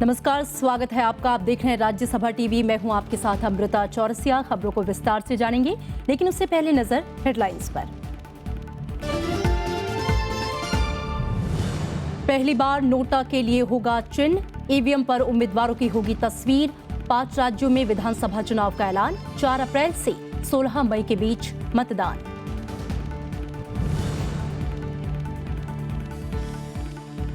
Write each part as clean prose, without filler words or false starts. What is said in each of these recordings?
नमस्कार, स्वागत है आपका। आप देख रहे हैं राज्यसभा टीवी। मैं हूं आपके साथ अमृता चौरसिया। खबरों को विस्तार से जानेंगे, लेकिन उससे पहले नजर हेडलाइंस पर। पहली बार नोटा के लिए होगा चिन्ह, ईवीएम पर उम्मीदवारों की होगी तस्वीर। 5 राज्यों में विधानसभा चुनाव का ऐलान। 4 अप्रैल से 16 मई के बीच मतदान।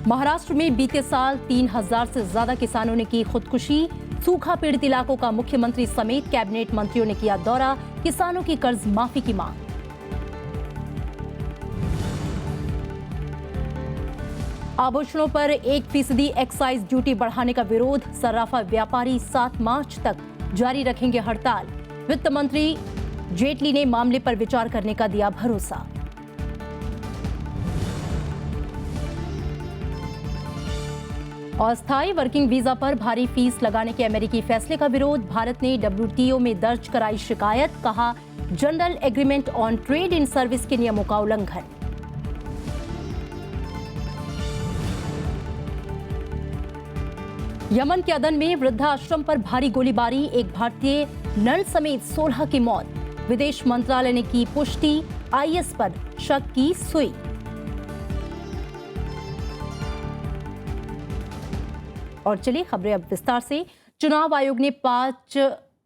महाराष्ट्र में बीते साल 3000 से ज्यादा किसानों ने की खुदकुशी। सूखा पीड़ित इलाकों का मुख्यमंत्री समेत कैबिनेट मंत्रियों ने किया दौरा। किसानों की कर्ज माफी की मांग। आभूषणों पर 1% एक्साइज ड्यूटी बढ़ाने का विरोध। सर्राफा व्यापारी 7 मार्च तक जारी रखेंगे हड़ताल। वित्त मंत्री जेटली ने मामले पर विचार करने का दिया भरोसा। अस्थायी वर्किंग वीजा पर भारी फीस लगाने के अमेरिकी फैसले का विरोध। भारत ने WTO में दर्ज कराई शिकायत। कहा, general agreement on trade in service के नियमों का उल्लंघन। यमन के अदन में वृद्धाश्रम पर भारी गोलीबारी। एक भारतीय नर्स समेत 16 की मौत। विदेश मंत्रालय ने की पुष्टि। IS पर शक की सुई। और चलिए खबरें अब विस्तार से। चुनाव आयोग ने 5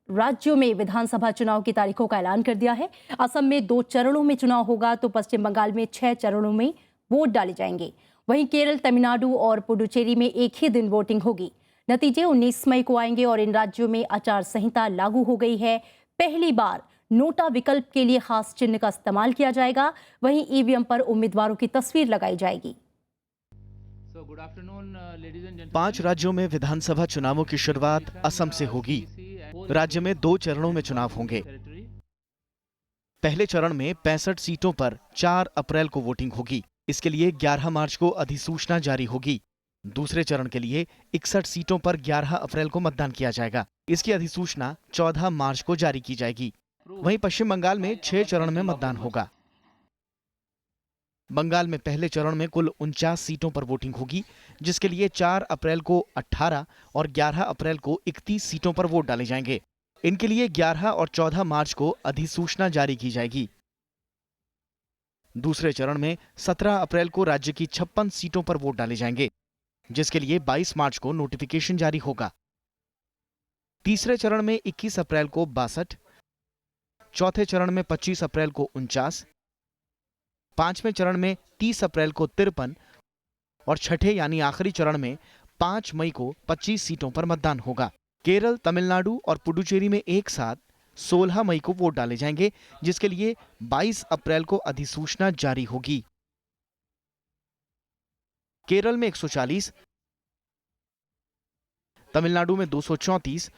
राज्यों में विधानसभा चुनाव की तारीखों का ऐलान कर दिया है। असम में 2 चरणों में चुनाव होगा तो पश्चिम बंगाल में 6 चरणों में वोट डाले जाएंगे। वहीं केरल, तमिलनाडु और पुडुचेरी में एक ही दिन वोटिंग होगी। नतीजे 19 मई को आएंगे और इन राज्यों में आचार संहिता लागू हो गई है। पहली बार नोटा विकल्प के लिए खास चिन्ह का इस्तेमाल किया जाएगा। वहीं ईवीएम पर उम्मीदवारों की तस्वीर लगाई जाएगी। 5 राज्यों में विधानसभा चुनावों की शुरुआत असम से होगी। राज्य में 2 चरणों में चुनाव होंगे। पहले चरण में 65 सीटों पर 4 अप्रैल को वोटिंग होगी। इसके लिए 11 मार्च को अधिसूचना जारी होगी। दूसरे चरण के लिए 61 सीटों पर 11 अप्रैल को मतदान किया जाएगा। इसकी अधिसूचना 14 मार्च को जारी की जाएगी। वहीं पश्चिम बंगाल में 6 चरण में मतदान होगा। बंगाल में पहले चरण में कुल 49 सीटों पर वोटिंग होगी, जिसके लिए 4 अप्रैल को 18 और 11 अप्रैल को 31 सीटों पर वोट डाले जाएंगे। इनके लिए 11 और 14 मार्च को अधिसूचना जारी की जाएगी। दूसरे चरण में 17 अप्रैल को राज्य की 56 सीटों पर वोट डाले जाएंगे, जिसके लिए 22 मार्च को नोटिफिकेशन जारी होगा। तीसरे चरण में 21 अप्रैल को 62, चौथे चरण में 25 अप्रैल को 49, 5वें चरण में 30 अप्रैल को 53 और छठे यानी आखिरी चरण में 5 मई को 25 सीटों पर मतदान होगा। केरल, तमिलनाडु और पुडुचेरी में एक साथ 16 मई को वोट डाले जाएंगे, जिसके लिए 22 अप्रैल को अधिसूचना जारी होगी। केरल में 140, तमिलनाडु में 234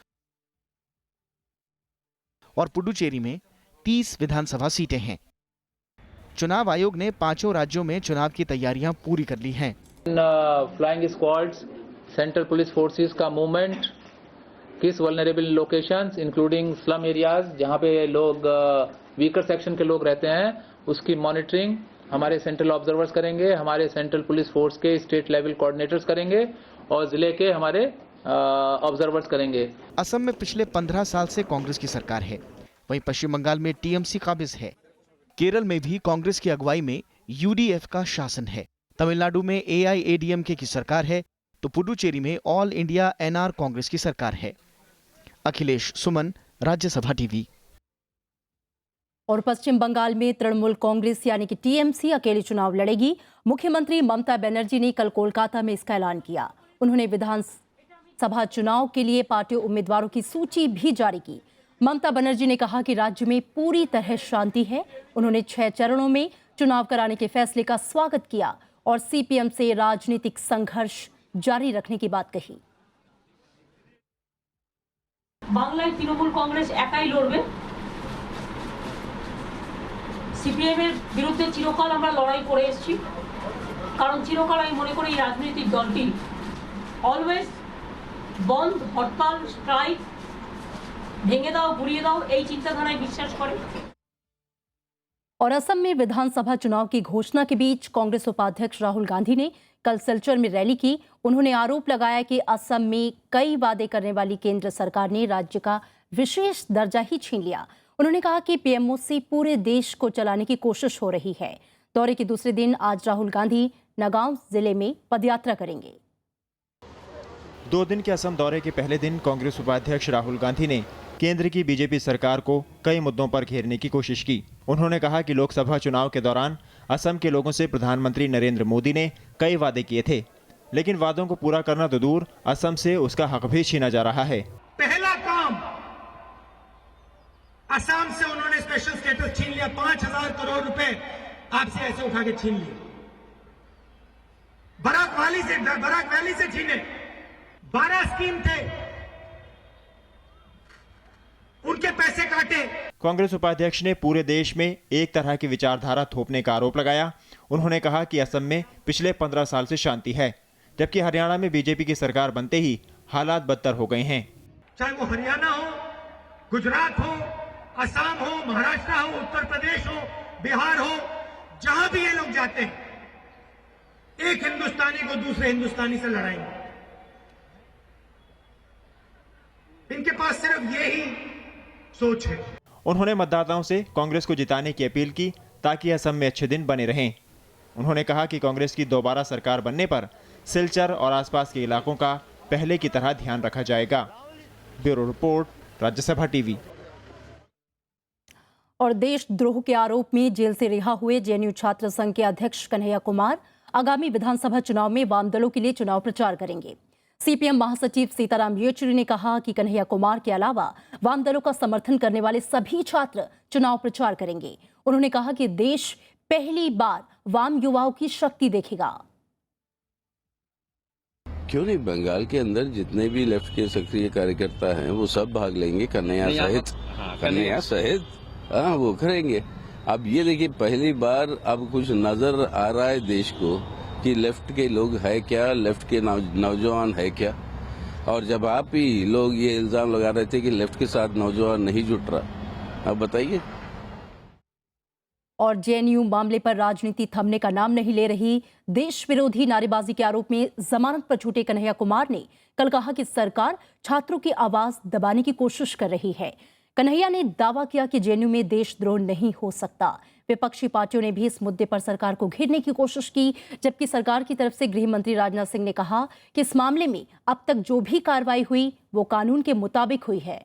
और पुडुचेरी में 30 विधानसभा सीटें हैं। चुनाव आयोग ने 5 राज्यों में चुनाव की तैयारियां पूरी कर ली हैं। Flying squads, central police forces का मूवमेंट, किस vulnerable locations including slum areas जहां पे लोग वीकर सेक्शन के लोग रहते हैं, उसकी मॉनिटरिंग हमारे सेंट्रल ऑब्जर्वर्स करेंगे। हमारे सेंट्रल पुलिस फोर्स के स्टेट लेवल कोऑर्डिनेटर्स करेंगे और जिले के हमारे ऑब्जर्वर्स करेंगे। असम में पिछले 15 साल से कांग्रेस की सरकार है। वहीं पश्चिम बंगाल में TMC काबिज है। केरल में भी कांग्रेस की अगुवाई में UDF का शासन है। तमिलनाडु में AIADMK की सरकार है तो पुडुचेरी में ऑल इंडिया NR कांग्रेस की सरकार है। अखिलेश सुमन, राज्यसभा टीवी। और पश्चिम बंगाल में तृणमूल कांग्रेस यानी कि TMC अकेले चुनाव लड़ेगी। मुख्यमंत्री ममता बनर्जी ने कल कोलकाता में इसका ऐलान किया। उन्होंने विधानसभा चुनाव के लिए पार्टी उम्मीदवारों की सूची भी जारी की। ममता बनर्जी ने कहा कि राज्य में पूरी तरह शांति है। उन्होंने 6 चरणों में चुनाव कराने के फैसले का स्वागत किया और CPM से राजनीतिक संघर्ष जारी रखने की बात कही। বাংলায় তৃণমূল কংগ্রেস একাই লড়বে। CPM এর বিরুদ্ধে চিরকাল আমরা লড়াই করে এসেছি, কারণ চিরকাল আমি মনে করি এই রাজনৈতিক দলটি অলওয়েজ বন্ধ, হরতাল, স্ট্রাইক, ভেঙে দাও, গুড়িয়ে দাও এই চিন্তাধারায় বিশ্বাস করে। और असम में विधानसभा चुनाव की घोषणा के बीच कांग्रेस उपाध्यक्ष राहुल गांधी ने कल सिलचर में रैली की। उन्होंने आरोप लगाया कि असम में कई वादे करने वाली केंद्र सरकार ने राज्य का विशेष दर्जा ही छीन लिया। उन्होंने कहा कि पीएमओ से पूरे देश को चलाने की कोशिश हो रही है। दौरे के दूसरे दिन आज राहुल गांधी नगांव जिले में पदयात्रा करेंगे। 2 दिन के असम दौरे के पहले दिन कांग्रेस उपाध्यक्ष राहुल गांधी ने केंद्र की बीजेपी सरकार को कई मुद्दों पर घेरने की कोशिश की। उन्होंने कहा कि लोकसभा चुनाव के दौरान असम के लोगों से प्रधानमंत्री नरेंद्र मोदी ने कई वादे किए थे, लेकिन वादों को पूरा करना तो दूर, असम से उसका हक भी छीना जा रहा है। पहला काम, असम से उन्होंने स्पेशल स्टेटस छीन लिया। 5,000 करोड़ रुपए आपसे ऐसे उठा के छीन लिए। बराक वैली से छीने। 12 स्कीम थे, उनके पैसे काटे। कांग्रेस उपाध्यक्ष ने पूरे देश में एक तरह की विचारधारा थोपने का आरोप लगाया। उन्होंने कहा कि असम में पिछले 15 साल से शांति है, जबकि हरियाणा में बीजेपी की सरकार बनते ही हालात बदतर हो गए हैं। चाहे वो हरियाणा हो, गुजरात हो, असम हो, महाराष्ट्र हो, उत्तर प्रदेश हो, बिहार हो, जहां भी ये लोग जाते हैं, एक हिंदुस्तानी को दूसरे हिंदुस्तानी से लड़ाएंगे। इनके पास सिर्फ यही सोच है। उन्होंने मतदाताओं से कांग्रेस को जिताने की अपील की ताकि असम में अच्छे दिन बने रहें। उन्होंने कहा कि कांग्रेस की दोबारा सरकार बनने पर सिलचर और आसपास के इलाकों का पहले की तरह ध्यान रखा जाएगा। Bureau report, Rajya Sabha TV. और देशद्रोह के आरोप में जेल से रिहा हुए जेएनयू छात्र संघ के अध्यक्ष कन्हैया कुमार आगामी विधानसभा चुनाव में वाम दलों के लिए चुनाव प्रचार करेंगे। सीपीएम महासचिव सीताराम येचुरी ने कहा कि कन्हैया कुमार के अलावा वाम दलों का समर्थन करने वाले सभी छात्र चुनाव प्रचार करेंगे। उन्होंने कहा कि देश पहली बार वाम युवाओं की शक्ति देखेगा। क्यों नहीं, बंगाल के अंदर जितने भी लेफ्ट के सक्रिय कार्यकर्ता हैं वो सब भाग लेंगे, कन्हैया सहित हाँ वो करेंगे। अब ये देखिए, पहली बार अब कुछ नजर आ रहा है देश को कि लेफ्ट के लोग है क्या, लेफ्ट के नौजवान है क्या। और जब आप ही लोग ये इल्जाम लगा रहे थे कि लेफ्ट के साथ नौजवान नहीं जुट रहा, अब बताइए। और जेएनयू मामले पर राजनीति थमने का नाम नहीं ले रही। देश विरोधी नारेबाजी के आरोप में जमानत पर छूटे कन्हैया कुमार ने कल कहा कि सरकार छात्रों की आवाज दबाने की कोशिश कर रही है। कन्हैया ने दावा किया कि जेएनयू में देशद्रोह नहीं हो सकता। विपक्षी पार्टियों ने भी इस मुद्दे पर सरकार को घेरने की कोशिश की, जबकि सरकार की तरफ से गृह मंत्री राजनाथ सिंह ने कहा कि इस मामले में अब तक जो भी कार्रवाई हुई वो कानून के मुताबिक हुई है।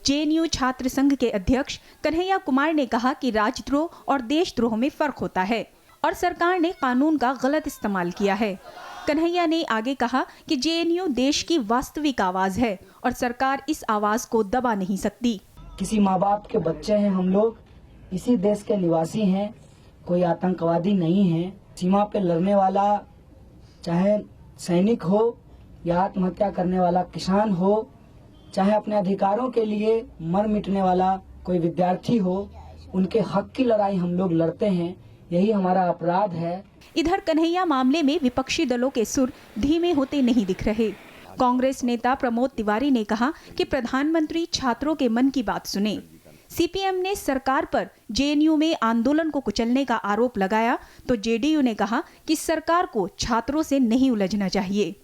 जेएनयू छात्र संघ के अध्यक्ष कन्हैया कुमार ने कहा कि राजद्रोह और देशद्रोह में फर्क होता है और सरकार ने कानून का गलत इस्तेमाल किया है। कन्हैया ने आगे कहा कि जेएनयू देश की वास्तविक आवाज है और सरकार इस आवाज को दबा नहीं सकती। किसी माँ बाप के बच्चे हैं हम लोग, इसी देश के निवासी हैं, कोई आतंकवादी नहीं है। सीमा पे लड़ने वाला चाहे सैनिक हो या आत्महत्या करने वाला किसान हो, चाहे अपने अधिकारों के लिए मर मिटने वाला कोई विद्यार्थी हो, उनके हक की लड़ाई हम लोग लड़ते हैं। यही हमारा अपराध है। इधर कन्हैया मामले में विपक्षी दलों के सुर धीमे होते नहीं दिख रहे। कांग्रेस नेता प्रमोद तिवारी ने कहा कि प्रधानमंत्री छात्रों के मन की बात सुने। सीपीएम ने सरकार पर जेएनयू में आंदोलन को कुचलने का आरोप लगाया तो जेडीयू ने कहा कि सरकार को छात्रों से नहीं उलझना चाहिए।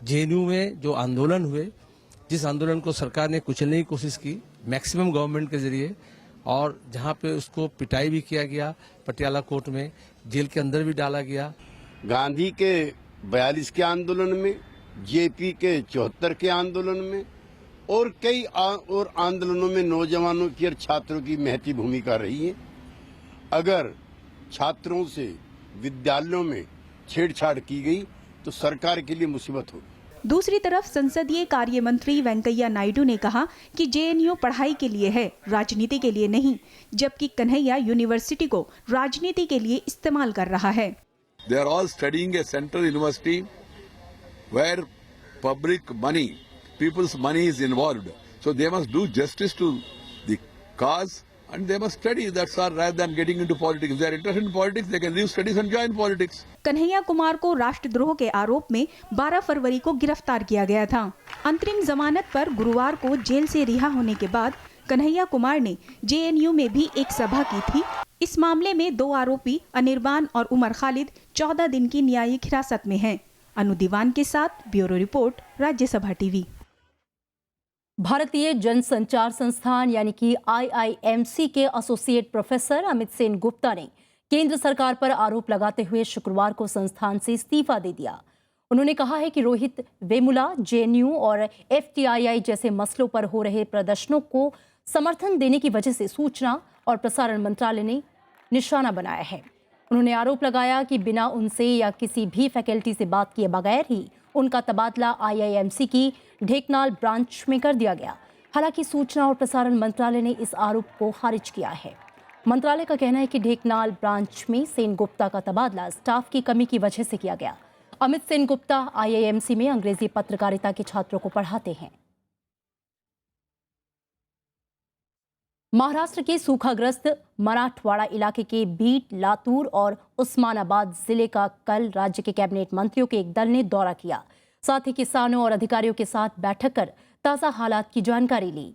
जेएनयू में जो आंदोलन हुए, जिस आंदोलन को सरकार ने कुचलने की कोशिश की मैक्सिमम गवर्नमेंट के जरिए, और जहां पे उसको पिटाई भी किया गया, पटियाला कोर्ट में जेल के अंदर भी डाला गया। गांधी के 42 के आंदोलन में, जेपी के 74 के आंदोलन में और कई और आंदोलनों में नौजवानों की और छात्रों की महती भूमिका रही है। अगर छात्रों से विद्यालयों में छेड़छाड़ की गई तो सरकार के लिए मुसीबत होगी। दूसरी तरफ संसदीय कार्य मंत्री वेंकैया नायडू ने कहा कि जेएनयू पढ़ाई के लिए है, राजनीति के लिए नहीं, जबकि कन्हैया यूनिवर्सिटी को राजनीति के लिए इस्तेमाल कर रहा है। They are all studying a central university where public money, people's money is involved. So they must do justice to the cause and they must study. That's all, rather than getting into politics. If they are interested in politics, they can leave studies and join politics. Kanhaiya Kumar को राष्ट्रद्रोह के आरोप में 12 फरवरी को गिरफ्तार किया गया था। अंतरिम जमानत पर गुरुवार को जेल से रिहा होने के बाद कन्हैया कुमार ने जेएनयू में भी एक सभा की थी। इस मामले में 2 आरोपी अनिर्बान और उमर खालिद 14 दिन की न्यायिक हिरासत में हैं। अनु दीवान के साथ ब्यूरो रिपोर्ट, राज्यसभा टीवी। भारतीय जनसंचार संस्थान यानी कि IIMC के एसोसिएट प्रोफेसर अमित सेन गुप्ता ने केंद्र सरकार पर आरोप लगाते हुए शुक्रवार को संस्थान से इस्तीफा दे दिया। उन्होंने कहा है कि रोहित वेमुला, जेएनयू और FTII जैसे मसलों पर हो रहे प्रदर्शनों को समर्थन देने की वजह से सूचना और प्रसारण मंत्रालय ने निशाना बनाया है। उन्होंने आरोप लगाया कि बिना उनसे या किसी भी फैकल्टी से बात किए बगैर ही उनका तबादला IIMC की ढेकनाल ब्रांच में कर दिया गया। हालांकि सूचना और प्रसारण मंत्रालय ने इस आरोप को खारिज किया है। मंत्रालय का कहना है कि ढेकनाल ब्रांच में सेन गुप्ता का तबादला स्टाफ की कमी की वजह से किया गया। अमित सेन गुप्ता IIMC में अंग्रेजी पत्रकारिता के छात्रों को पढ़ाते हैं। महाराष्ट्र के सूखाग्रस्त मराठवाड़ा इलाके के बीट, लातूर और उस्मानाबाद जिले का कल राज्य के कैबिनेट मंत्रियों के एक दल ने दौरा किया। साथ ही किसानों और अधिकारियों के साथ बैठक कर ताजा हालात की जानकारी ली।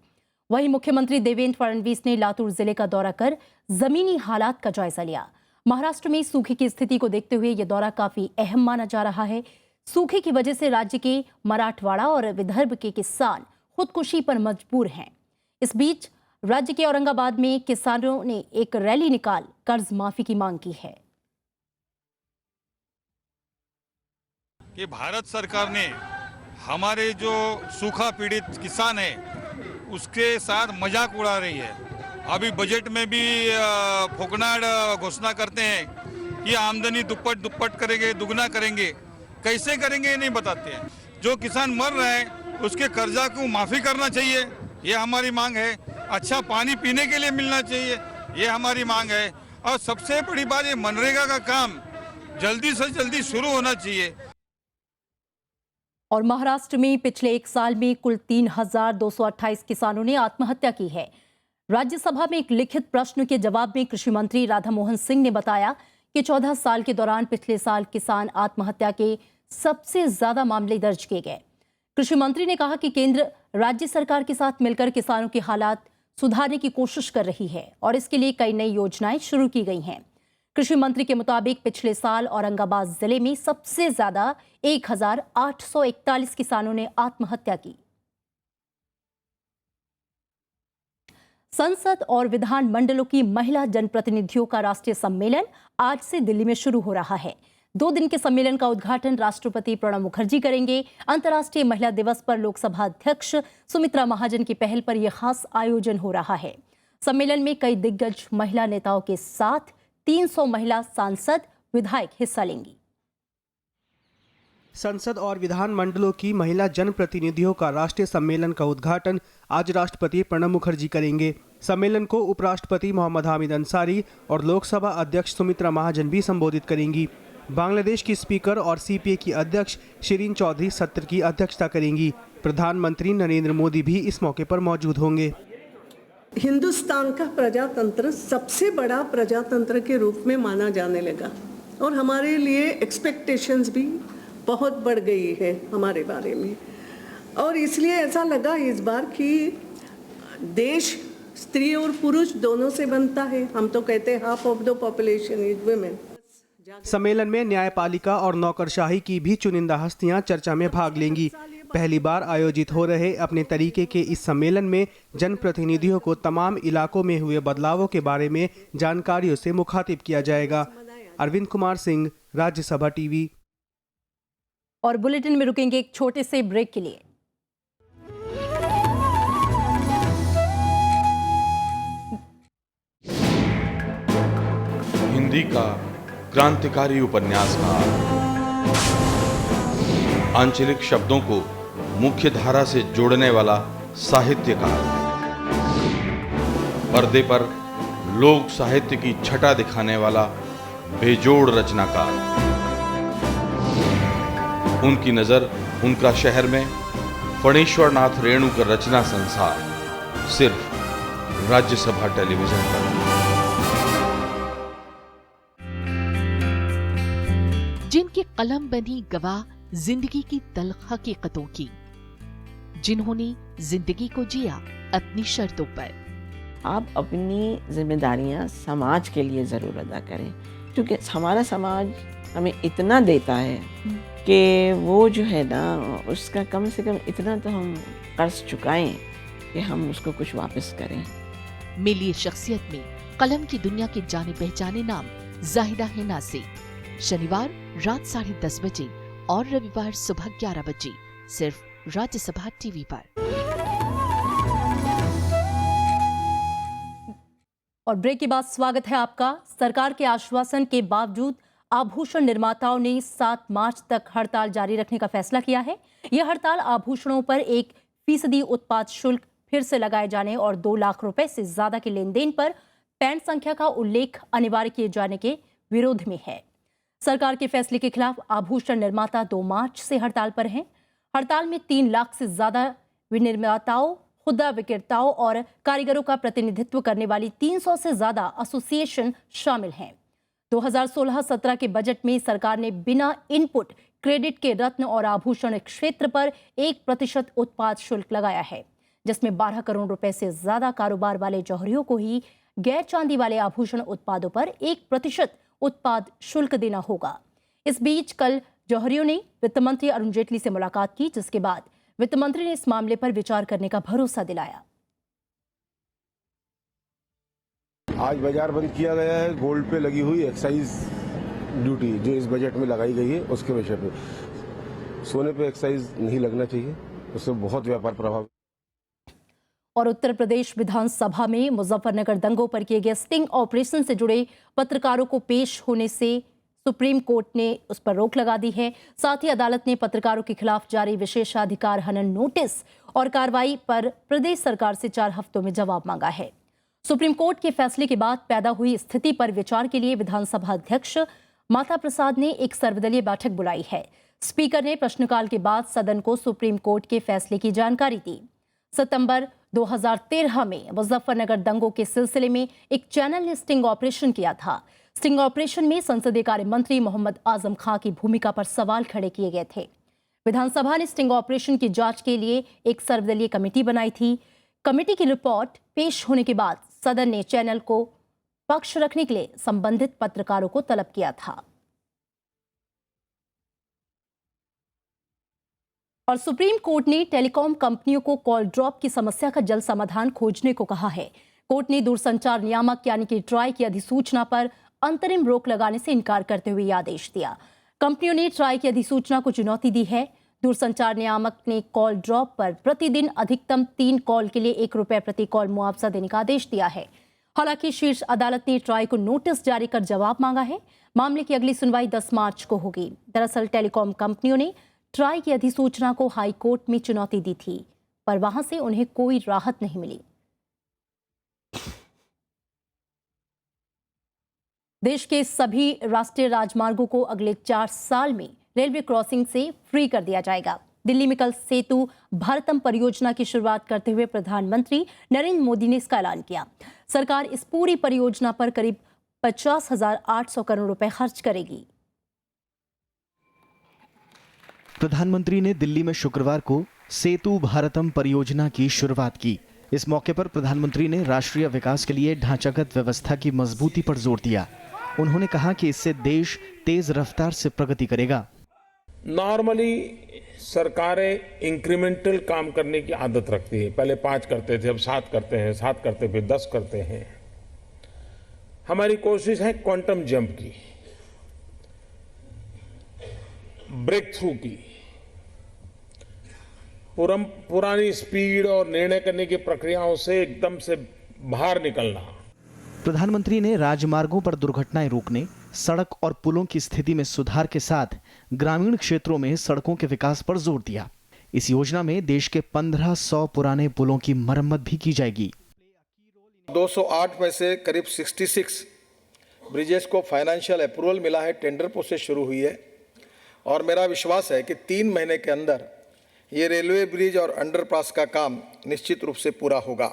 वहीं मुख्यमंत्री देवेंद्र फडणवीस ने लातूर जिले का दौरा कर जमीनी हालात का जायजा लिया। महाराष्ट्र में सूखे की स्थिति को देखते हुए यह दौरा काफी अहम माना जा रहा है। सूखे की वजह से राज्य के मराठवाड़ा और विदर्भ के किसान खुदकुशी पर मजबूर हैं। इस बीच राज्य के औरंगाबाद में किसानों ने एक रैली निकाल कर्ज माफी की मांग की है। कि भारत सरकार ने हमारे जो सूखा पीड़ित किसान है उसके साथ मजाक उड़ा रही है। अभी बजट में भी फोकनाड़ घोषणा करते हैं कि आमदनी दुप्पट करेंगे, दुगना करेंगे। कैसे करेंगे ये नहीं बताते हैं। जो किसान मर रहे हैं उसके कर्जा को माफी करना चाहिए, ये हमारी मांग है। अच्छा पानी पीने के लिए मिलना चाहिए, ये हमारी मांग है। और सबसे बड़ी बात, ये मनरेगा का काम जल्दी से जल्दी शुरू होना चाहिए। और महाराष्ट्र में पिछले 1 साल में कुल 3,228 किसानों ने आत्महत्या की है। राज्यसभा में एक लिखित प्रश्न के जवाब में कृषि मंत्री राधा मोहन सिंह ने बताया कि 14 साल के दौरान पिछले साल किसान आत्महत्या के सबसे ज्यादा मामले दर्ज किए गए। कृषि मंत्री ने कहा कि केंद्र राज्य सरकार के साथ मिलकर किसानों के हालात सुधारने की कोशिश कर रही है और इसके लिए कई नई योजनाएं शुरू की गई हैं। कृषि मंत्री के मुताबिक पिछले साल औरंगाबाद जिले में सबसे ज्यादा 1,841 किसानों ने आत्महत्या की। संसद और विधान मंडलों की महिला जनप्रतिनिधियों का राष्ट्रीय सम्मेलन आज से दिल्ली में शुरू हो रहा है। 2 दिन के सम्मेलन का उद्घाटन राष्ट्रपति प्रणब मुखर्जी करेंगे। अंतर्राष्ट्रीय महिला दिवस पर लोकसभा अध्यक्ष सुमित्रा महाजन की पहल पर यह खास आयोजन हो रहा है। सम्मेलन में कई दिग्गज महिला नेताओं के साथ 300 महिला सांसद, विधायक हिस्सा लेंगी। संसद और विधान मंडलों की महिला जनप्रतिनिधियों का राष्ट्रीय सम्मेलन का उद्घाटन आज राष्ट्रपति प्रणब मुखर्जी करेंगे। सम्मेलन को उपराष्ट्रपति मोहम्मद हामिद अंसारी और लोकसभा अध्यक्ष सुमित्रा महाजन भी संबोधित करेंगी। बांग्लादेश की स्पीकर और CPA की अध्यक्ष शिरीन चौधरी सत्र की अध्यक्षता करेंगी। प्रधानमंत्री नरेंद्र मोदी भी इस मौके पर मौजूद होंगे। हिंदुस्तान का प्रजातंत्र सबसे बड़ा प्रजातंत्र के रूप में माना जाने लगा और हमारे लिए एक्सपेक्टेशंस भी बहुत बढ़ गई है हमारे बारे में। और इसलिए ऐसा लगा इस बार कि देश स्त्री और पुरुष दोनों से बनता है। हम तो कहते हैं half of the population is women. सम्मेलन में न्यायपालिका और नौकरशाही की भी चुनिंदा हस्तियां चर्चा में भाग लेंगी। पहली बार आयोजित हो रहे अपने तरीके के इस सम्मेलन में जनप्रतिनिधियों को तमाम इलाकों में हुए बदलावों के बारे में जानकारियों से मुखातिब किया जाएगा। अरविंद कुमार सिंह, राज्यसभा टीवी। और बुलेटिन में रुकेंगे एक छोटे से ब्रेक के लिए। हिंदी का क्रांतिकारी उपन्यासकार, आंचलिक शब्दों को मुख्य धारा से जोड़ने वाला साहित्यकार, पर्दे पर लोक साहित्य की छटा दिखाने वाला बेजोड़ रचनाकार। उनकी नजर, उनका शहर में फणीश्वरनाथ रेणु का रचना संसार सिर्फ राज्यसभा टेलीविजन पर। जिनकी कलम बनी गवाह जिंदगी की तल्ख हकीकतों की, जिन्होंने जिंदगी को जिया अपनी शर्तों पर। आप अपनी जिम्मेदारियां समाज के लिए जरूर अदा करें, क्योंकि हमारा समाज हमें इतना देता है कि वो जो है ना, उसका कम से कम इतना तो हम कर्ज चुकाएं कि हम उसको कुछ वापस करें। मिलिए शख्सियत में कलम की दुनिया के जाने पहचाने नाम जाहिदा हिना से, शनिवार रात 10:30 बजे और रविवार सुबह 11 बजे, सिर्फ राज्यसभा टीवी पर। और ब्रेक के बाद स्वागत है आपका। सरकार के आश्वासन के बावजूद आभूषण निर्माताओं ने 7 मार्च तक हड़ताल जारी रखने का फैसला किया है। यह हड़ताल आभूषणों पर 1% उत्पाद शुल्क फिर से लगाए जाने और 2 लाख रुपए से ज्यादा के लेन देन पर पैन संख्या का उल्लेख अनिवार्य किए जाने के विरोध में है। सरकार के फैसले के खिलाफ आभूषण निर्माता 2 मार्च से हड़ताल पर हैं। हड़ताल में 3 लाख से ज्यादा विनिर्माताओं, खुदरा विक्रेताओं और कारीगरों का प्रतिनिधित्व करने वाली 300 से ज्यादा एसोसिएशन शामिल हैं। 2016-17 के बजट में सरकार ने बिना इनपुट क्रेडिट के रत्न और आभूषण क्षेत्र पर 1% उत्पाद शुल्क लगाया है, जिसमें 12 करोड़ रुपए से ज्यादा कारोबार वाले जौहरियों को ही गैर चांदी वाले आभूषण उत्पादों पर 1% उत्पाद शुल्क देना होगा। इस बीच कल जौहरियों ने वित्त मंत्री अरुण जेटली से मुलाकात की, जिसके बाद वित्त मंत्री ने इस मामले पर विचार करने का भरोसा दिलाया। आज बाजार बंद किया गया है। गोल्ड पे लगी हुई एक्साइज ड्यूटी जो इस बजट में लगाई गई है, उसके विषय पे सोने पे एक्साइज नहीं लगना चाहिए, उससे बहुत व्यापार प्रभावित। और उत्तर प्रदेश विधानसभा में मुजफ्फरनगर दंगों पर किए गए स्टिंग ऑपरेशन से जुड़े पत्रकारों को पेश होने से सुप्रीम कोर्ट ने उस पर रोक लगा दी है। साथ ही अदालत ने पत्रकारों के खिलाफ जारी विशेषाधिकार हनन नोटिस और कार्रवाई पर प्रदेश सरकार से 4 हफ्तों में जवाब मांगा है। सुप्रीम कोर्ट के फैसले के बाद पैदा हुई स्थिति पर विचार के लिए विधानसभा अध्यक्ष माता प्रसाद ने एक सर्वदलीय बैठक बुलाई है। स्पीकर ने प्रश्नकाल के बाद सदन को सुप्रीम कोर्ट के फैसले की जानकारी दी। सितंबर 2013 में मुजफ्फरनगर दंगों के सिलसिले में एक चैनल ने स्टिंग ऑपरेशन किया था। स्टिंग ऑपरेशन में संसदीय कार्य मंत्री मोहम्मद आजम खां की भूमिका पर सवाल खड़े किए गए थे। विधानसभा ने स्टिंग ऑपरेशन की जांच के लिए एक सर्वदलीय कमेटी बनाई थी। कमेटी की रिपोर्ट पेश होने के बाद सदन ने चैनल को पक्ष रखने के लिए संबंधित पत्रकारों को तलब किया था। और सुप्रीम कोर्ट ने टेलीकॉम कंपनियों को कॉल ड्रॉप की समस्या का जल्द समाधान खोजने को कहा है। कोर्ट ने दूरसंचार नियामक यानी कि ट्राई की अधिसूचना पर अंतरिम रोक लगाने से इनकार करते हुए यह आदेश दिया। कंपनियों ने ट्राई की अधिसूचना को चुनौती दी है। दूरसंचार नियामक ने कॉल ड्रॉप पर प्रतिदिन अधिकतम 3 कॉल के लिए 1 रुपए प्रति कॉल मुआवजा देने का आदेश दिया है। हालांकि शीर्ष अदालत ने ट्राई को नोटिस जारी कर जवाब मांगा है। मामले की अगली सुनवाई 10 मार्च को होगी। दरअसल टेलीकॉम कंपनियों ने ट्राई की अधिसूचना को हाई कोर्ट में चुनौती दी थी, पर वहां से उन्हें कोई राहत नहीं मिली। देश के सभी राष्ट्रीय राजमार्गों को अगले 4 साल में रेलवे क्रॉसिंग से फ्री कर दिया जाएगा। दिल्ली में कल सेतु भारतम परियोजना की शुरुआत करते हुए प्रधानमंत्री नरेंद्र मोदी ने इसका ऐलान किया। सरकार इस पूरी परियोजना पर करीब 50,800 करोड़ रुपए खर्च करेगी। प्रधानमंत्री ने दिल्ली में शुक्रवार को सेतु भारतम परियोजना की शुरुआत की। इस मौके पर प्रधानमंत्री ने राष्ट्रीय विकास के लिए ढांचागत व्यवस्था की मजबूती पर जोर दिया। उन्होंने कहा कि इससे देश तेज रफ्तार से प्रगति करेगा। नॉर्मली सरकारें इंक्रीमेंटल काम करने की आदत रखती है। पहले 5 करते थे, अब 7 करते हैं, 7 करते फिर 10 करते हैं। हमारी कोशिश है क्वांटम जंप की, ब्रेक थ्रू की, पुरानी स्पीड और निर्णय करने की प्रक्रियाओं से एकदम से बाहर निकलना। प्रधानमंत्री ने राजमार्गों पर दुर्घटनाएं रोकने, सड़क और पुलों की स्थिति में सुधार के साथ ग्रामीण क्षेत्रों में सड़कों के विकास पर जोर दिया। इस योजना में देश के 1500 पुराने पुलों की मरम्मत भी की जाएगी। 208 में से करीब 66 ब्रिजेस को फाइनेंशियल अप्रूवल मिला है, टेंडर प्रोसेस शुरू हुई है और मेरा विश्वास है कि 3 महीने के अंदर ये रेलवे ब्रिज और अंडरपास का काम निश्चित रूप से पूरा होगा।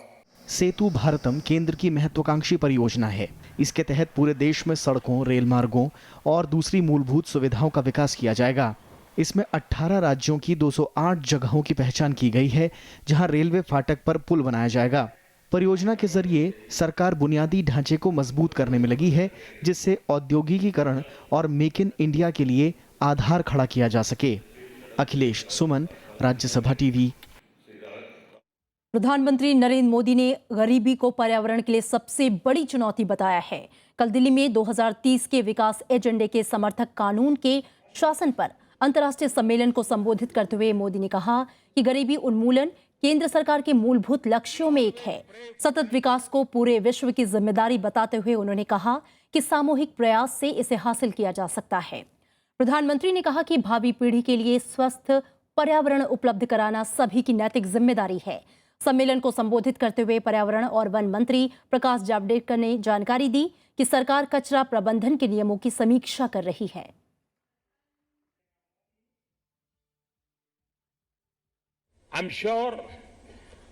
सेतु भारतम केंद्र की महत्वाकांक्षी परियोजना है। इसके तहत पूरे देश में सड़कों, रेल मार्गों और दूसरी मूलभूत सुविधाओं का विकास किया जाएगा। इसमें 18 राज्यों की 208 जगहों की पहचान की गई है, जहां रेलवे फाटक पर पुल बनाया जाएगा। परियोजना के जरिए सरकार बुनियादी ढांचे को मजबूत करने में लगी है, जिससे औद्योगिकीकरण और मेक इन इंडिया के लिए आधार खड़ा किया जा सके। अखिलेश सुमन, राज्यसभा टीवी। प्रधानमंत्री नरेंद्र मोदी ने गरीबी को पर्यावरण के लिए सबसे बड़ी चुनौती बताया है। कल दिल्ली में 2030 के विकास एजेंडे के समर्थक कानून के शासन पर अंतर्राष्ट्रीय सम्मेलन को संबोधित करते हुए मोदी ने कहा कि गरीबी उन्मूलन केंद्र सरकार के मूलभूत लक्ष्यों में एक है। सतत विकास को पूरे विश्व की जिम्मेदारी बताते हुए उन्होंने कहा कि सामूहिक प्रयास से इसे हासिल किया जा सकता है। प्रधानमंत्री ने कहा कि भावी पीढ़ी के लिए स्वस्थ पर्यावरण उपलब्ध कराना सभी की नैतिक जिम्मेदारी है। सम्मेलन को संबोधित करते हुए पर्यावरण और वन मंत्री प्रकाश जावड़ेकर ने जानकारी दी कि सरकार कचरा प्रबंधन के नियमों की समीक्षा कर रही है। I'm sure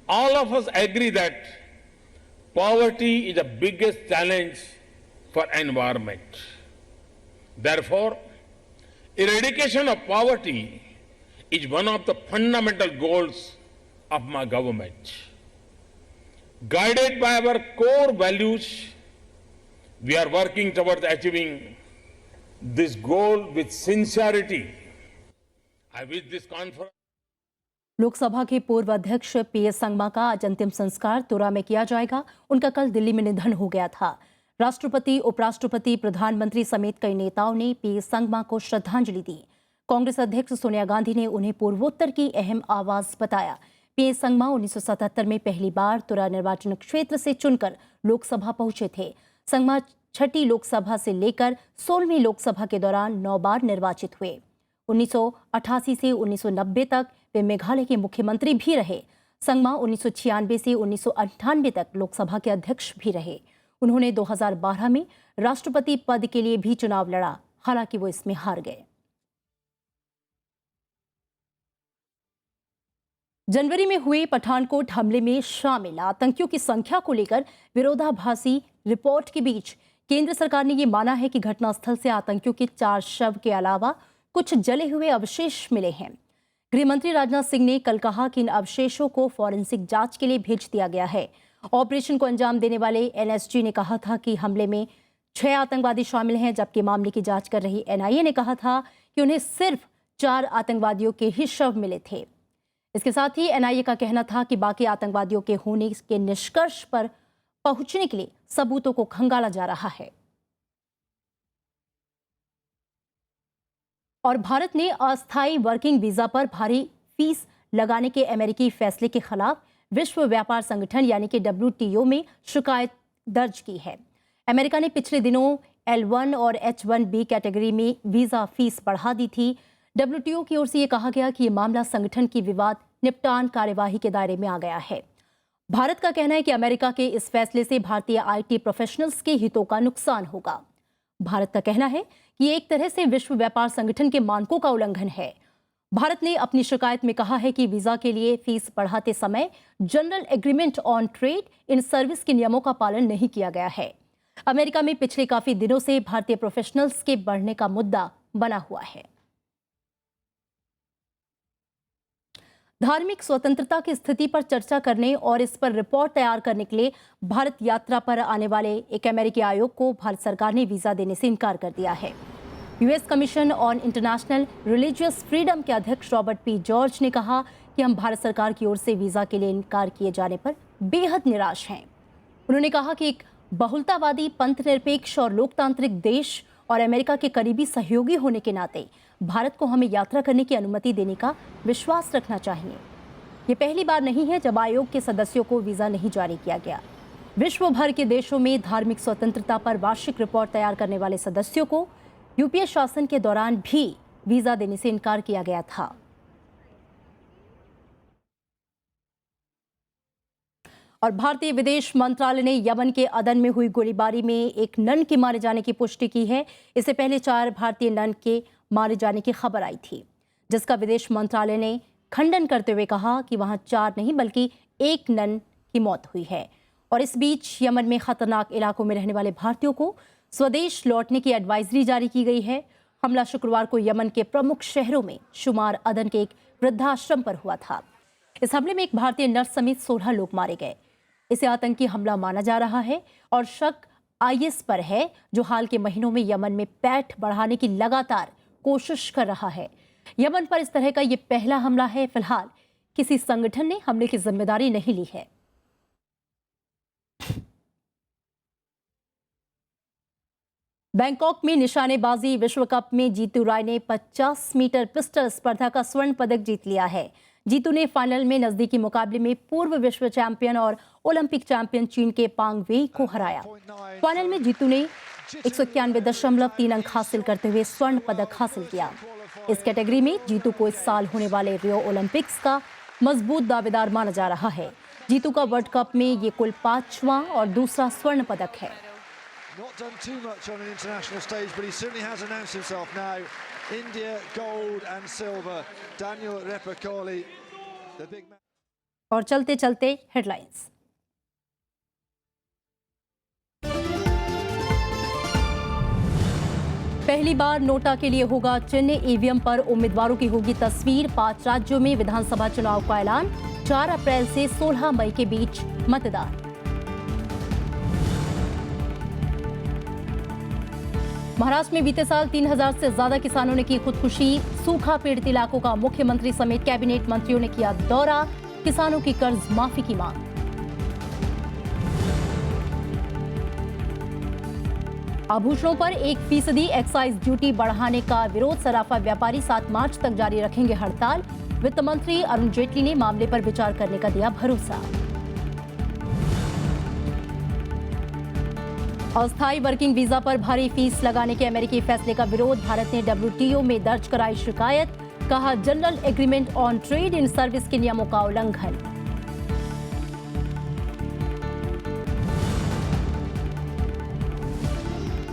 all of us agree that poverty is the biggest challenge for environment. Therefore, eradication of poverty is one of the fundamental goals of my government. Guided by our core values, we are working towards achieving this goal with sincerity. I wish this conference. Lok Sabha के पूर्व अध्यक्ष PS Sangma का आज अंतिम संस्कार तुरा में किया जाएगा। उनका कल दिल्ली में निधन हो गया था। राष्ट्रपति, उपराष्ट्रपति, प्रधानमंत्री समेत कई नेताओं ने पीएस संगमा को श्रद्धांजलि दी। कांग्रेस अध्यक्ष सोनिया गांधी ने उन्हें पूर्वोत्तर की अहम आवाज बताया। पीएस संगमा 1977 में पहली बार तुरा निर्वाचन क्षेत्र से चुनकर लोकसभा पहुंचे थे। संगमा 6ठी लोकसभा से लेकर 16वीं लोकसभा के दौरान 9 बार निर्वाचित हुए। 1988 से 1990 तक वे मेघालय के मुख्यमंत्री भी रहे। संगमा 1996 से 1998 तक लोकसभा के अध्यक्ष भी रहे। उन्होंने 2012 में राष्ट्रपति पद के लिए भी चुनाव लड़ा, हालांकि वो इसमें हार गए। जनवरी में हुए पठानकोट हमले में शामिल आतंकियों की संख्या को लेकर विरोधाभासी रिपोर्ट के बीच केंद्र सरकार ने ये माना है कि घटनास्थल से आतंकियों के 4 शव के अलावा कुछ जले हुए अवशेष मिले हैं। गृह मंत्री राजनाथ सिंह ने कल कहा कि इन अवशेषों को फॉरेंसिक जांच के लिए भेज दिया गया है। ऑपरेशन को अंजाम देने वाले एनएसजी ने कहा था कि हमले में 6 आतंकवादी शामिल हैं, जबकि मामले की जांच कर रही एनआईए ने कहा था कि उन्हें सिर्फ 4 आतंकवादियों के ही शव मिले थे। इसके साथ ही एनआईए का कहना था कि बाकी आतंकवादियों के होने के निष्कर्ष पर पहुंचने के लिए सबूतों को खंगाला जा रहा है। और भारत ने अस्थायी वर्किंग वीजा पर भारी फीस लगाने के अमेरिकी फैसले के खिलाफ विश्व व्यापार संगठन यानी कि WTO में शिकायत दर्ज की है। अमेरिका ने पिछले दिनों L1 और H1B कैटेगरी में वीजा फीस बढ़ा दी थी। WTO की ओर से ये कहा गया कि ये मामला संगठन की विवाद निपटान कार्यवाही के दायरे में आ गया है। भारत का कहना है कि अमेरिका के इस फैसले से भारतीय IT प्रोफेशनल्स के हितों का नुकसान होगा। भारत का कहना है कि एक तरह से विश्व व्यापार संगठन के मानकों का उल्लंघन है। भारत ने अपनी शिकायत में कहा है कि वीजा के लिए फीस बढ़ाते समय general agreement on trade in service के नियमों का पालन नहीं किया गया है। अमेरिका में पिछले काफी दिनों से भारतीय प्रोफेशनल्स के बढ़ने का मुद्दा बना हुआ है। धार्मिक स्वतंत्रता की स्थिति पर चर्चा करने और इस पर रिपोर्ट तैयार करने के लिए भारत यात्रा पर आने वाले एक अमेरिकी आयोग को भारत सरकार ने वीजा देने से इनकार कर दिया है। US commission on international religious freedom के अध्यक्ष रॉबर्ट पी जॉर्ज ने कहा कि हम भारत सरकार की ओर से वीजा के लिए इनकार किए जाने पर बेहद निराश हैं। उन्होंने कहा कि एक बहुलतावादी, पंथनिरपेक्ष और लोकतांत्रिक देश और अमेरिका के करीबी सहयोगी होने के नाते भारत को हमें यात्रा करने की अनुमति देने का विश्वास रखना चाहिए। ये पहली बार नहीं है जब आयोग के सदस्यों को वीजा नहीं जारी किया गया। विश्व भर के देशों में धार्मिक स्वतंत्रता पर वार्षिक रिपोर्ट तैयार करने वाले सदस्यों को यूपीए शासन के दौरान भी वीजा देने से इनकार किया गया था। और भारतीय विदेश मंत्रालय ने यमन के अदन में हुई गोलीबारी में एक नन के मारे जाने की पुष्टि की है। इससे पहले 4 भारतीय नन के मारे जाने की खबर आई थी, जिसका विदेश मंत्रालय ने खंडन करते हुए कहा कि वहां 4 नहीं बल्कि 1 नन की मौत हुई है। और इस बीच यमन में खतरनाक इलाकों में रहने वाले भारतीयों को स्वदेश लौटने की एडवाइजरी जारी की गई है। हमला शुक्रवार को यमन के प्रमुख शहरों में शुमार अदन के एक वृद्धाश्रम पर हुआ था। इस हमले में एक भारतीय नर्स समेत 16 लोग मारे गए। इसे आतंकी हमला माना जा रहा है और शक आईएस पर है, जो हाल के महीनों में यमन में पैठ बढ़ाने की लगातार कोशिश कर रहा है। यमन पर इस तरह का ये पहला हमला है। फिलहाल किसी संगठन ने हमले की जिम्मेदारी नहीं ली है। बैंकॉक में निशानेबाजी विश्व कप में जीतू राय ने 50 मीटर पिस्टल स्पर्धा का स्वर्ण पदक जीत लिया है। जीतू ने फाइनल में नजदीकी मुकाबले में पूर्व विश्व चैंपियन और ओलंपिक चैंपियन चीन के पांग वेई को हराया। फाइनल में जीतू ने 191.3 अंक हासिल करते हुए स्वर्ण पदक हासिल किया। इस कैटेगरी में जीतू को इस साल होने वाले रियो ओलंपिक्स का मजबूत दावेदार माना जा रहा है। जीतू का वर्ल्ड कप में ये कुल 5वां और दूसरा स्वर्ण पदक है। Not done too much on an international stage, but he certainly has announced himself now. India, gold and silver. Daniel Repakoli, the big man. और चलते चलते हेडलाइंस। पहली बार नोटा के लिए होगा चिन्ह, ईवीएम पर उम्मीदवारों की होगी तस्वीर। 5 राज्यों में विधानसभा चुनाव का ऐलान। 4 अप्रैल से 16 मई के बीच मतदान। महाराष्ट्र में बीते साल 3000 से ज्यादा किसानों ने की खुदकुशी। सूखा पीड़ित इलाकों का मुख्यमंत्री समेत कैबिनेट मंत्रियों ने किया दौरा। किसानों की कर्ज माफी की मांग। आभूषणों पर 1% एक्साइज ड्यूटी बढ़ाने का विरोध। सराफा व्यापारी 7 मार्च तक जारी रखेंगे हड़ताल। वित्त मंत्री अरुण जेटली ने मामले पर विचार करने का दिया भरोसा। अस्थायी वर्किंग वीजा पर भारी फीस लगाने के अमेरिकी फैसले का विरोध। भारत ने WTO में दर्ज कराई शिकायत। कहा general agreement on trade in service के नियमों का उल्लंघन।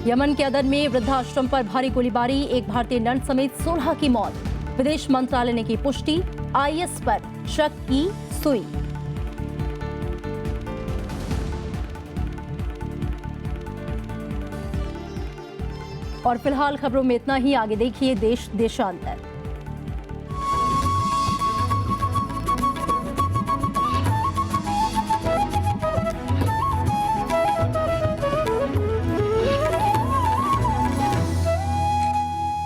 यमन के अदन में वृद्धाश्रम पर भारी गोलीबारी। एक भारतीय नर्स समेत 16 की मौत। विदेश मंत्रालय ने की पुष्टि। आईएस पर शक की सुई। और फिलहाल खबरों में इतना ही। आगे देखिए देश देशांतर।